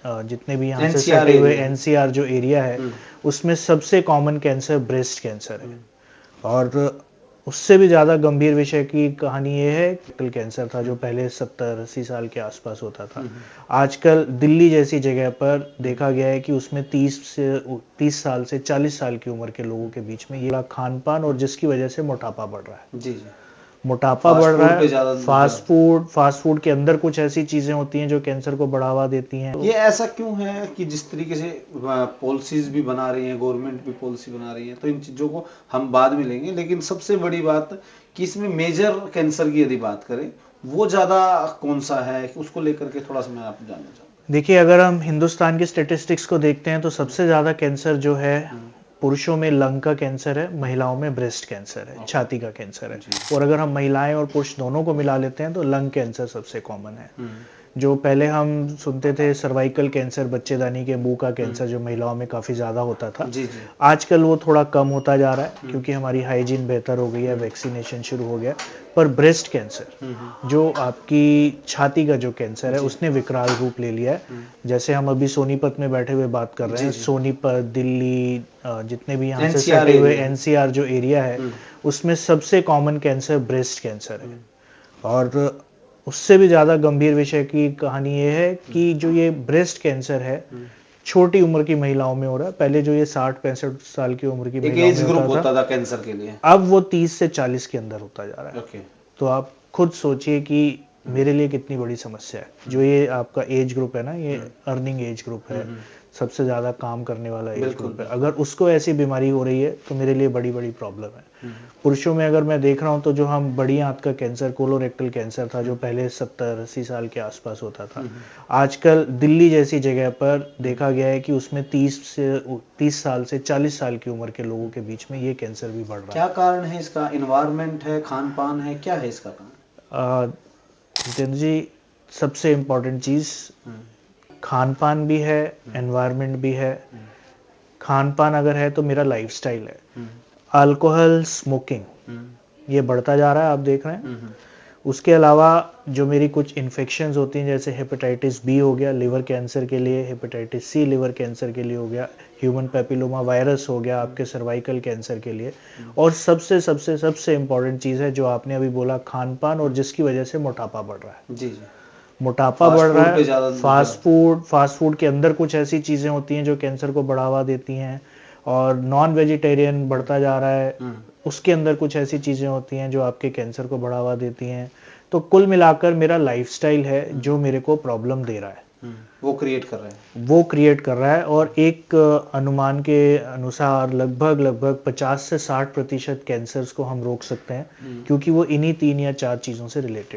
जितने भी यहाँ से एनसीआर सटे हुए एरिया एनसीआर जो एरिया है उसमें सबसे कॉमन कैंसर ब्रेस्ट कैंसर है। और उससे भी ज़्यादा गंभीर विषय की कहानी ये है कि कैंसर था जो पहले 70-80 साल के आसपास होता था। आजकल दिल्ली जैसी जगह पर देखा गया है कि उसमें 30 साल से 40 साल की उम्र के लोगों के बीच में ये खान पान और जिसकी वजह से मोटापा बढ़ रहा है। जी जी। मोटापा बढ़ रहा है, फास्ट फूड के अंदर कुछ ऐसी चीजें होती हैं जो कैंसर को बढ़ावा देती हैं। ये ऐसा क्यों है कि जिस तरीके से पॉलिसीज भी बना रही हैं, गवर्नमेंट भी पॉलिसी बना रही है, तो इन चीजों को हम बाद में लेंगे, लेकिन सबसे बड़ी बात कि इसमें मेजर कैंसर की यदि बात करें वो ज्यादा कौन सा है, उसको लेकर के थोड़ा सा मैं आप जानना चाहूँ। देखिए, अगर हम हिंदुस्तान की स्टेटिस्टिक्स को देखते हैं तो सबसे ज्यादा कैंसर जो है पुरुषों में लंग का कैंसर है, महिलाओं में ब्रेस्ट कैंसर है, छाती का कैंसर है। और अगर हम महिलाएं और पुरुष दोनों को मिला लेते हैं तो लंग कैंसर सबसे कॉमन है। जो पहले हम सुनते थे सर्वाइकल कैंसर, बच्चेदानी के मुंह का कैंसर जो महिलाओं में काफी ज्यादा होता था, जी जी। आजकल वो थोड़ा कम होता जा रहा है क्योंकि हमारी हाइजीन बेहतर हो गई है, वैक्सीनेशन शुरू हो गया। पर ब्रेस्ट कैंसर जो आपकी छाती का जो कैंसर है उसने विकराल रूप ले लिया है। जैसे हम अभी सोनीपत में बैठे हुए बात कर रहे हैं, सोनीपत, दिल्ली, जितने भी यहाँ से सटे हुए एनसीआर जो एरिया है उसमें सबसे कॉमन कैंसर ब्रेस्ट कैंसर है। और उससे भी ज्यादा गंभीर विषय की कहानी ये है कि जो ये ब्रेस्ट कैंसर है छोटी उम्र की महिलाओं में हो रहा है। पहले जो ये 60-65 साल की उम्र की महिलाओं में होता था कैंसर के लिए, अब वो 30 से 40 के अंदर होता जा रहा है। तो आप खुद सोचिए कि मेरे लिए कितनी बड़ी समस्या है। जो ये आपका एज ग्रुप है ना, ये अर्निंग एज ग्रुप है, सबसे ज्यादा काम करने वाला एज ग्रुप है। अगर उसको ऐसी बीमारी हो रही है तो मेरे लिए बड़ी बड़ी प्रॉब्लम है। पुरुषों में अगर मैं देख रहा हूं तो जो हम बड़ी आंत का कैंसर, कोलोरेक्टल कैंसर था जो पहले 70-80 साल के आसपास होता था, आजकल दिल्ली जैसी जगह पर देखा गया है कि उसमें 30 साल से 40 साल की उम्र के लोगों के बीच में ये कैंसर भी बढ़ रहा है। क्या कारण है इसका? एनवायरनमेंट है, खान पान है, क्या है इसका कारण? जितेंद्र जी, सबसे इम्पोर्टेंट चीज खान पान भी है, एनवायरनमेंट भी है। खान पान अगर है तो मेरा लाइफस्टाइल है। अल्कोहल, स्मोकिंग ये बढ़ता जा रहा है, आप देख रहे हैं। उसके अलावा जो मेरी कुछ इन्फेक्शंस होती हैं, जैसे हेपेटाइटिस बी हो गया लिवर कैंसर के लिए, हेपेटाइटिस सी लिवर कैंसर के लिए हो गया, ह्यूमन पैपिलोमा वायरस हो गया आपके सर्वाइकल कैंसर के लिए। और सबसे सबसे सबसे इम्पोर्टेंट चीज़ है जो आपने अभी बोला, खान पान, और जिसकी वजह से मोटापा बढ़ रहा है। जी जी। मोटापा बढ़ रहा है, फास्ट फूड के अंदर कुछ ऐसी चीज़ें होती हैं जो कैंसर को बढ़ावा देती हैं। और नॉन वेजिटेरियन बढ़ता जा रहा है, उसके अंदर कुछ ऐसी चीज़ें होती हैं जो आपके कैंसर को बढ़ावा देती हैं। तो कुल मिलाकर मेरा लाइफस्टाइल है जो मेरे को प्रॉब्लम दे रहा है, वो क्रिएट कर रहा है। और एक अनुमान के अनुसार लगभग 50 से 60% कैंसर्स को हम रोक सकते हैं क्योंकि वो इन्हीं 3 या 4 चीज़ों से रिलेटेड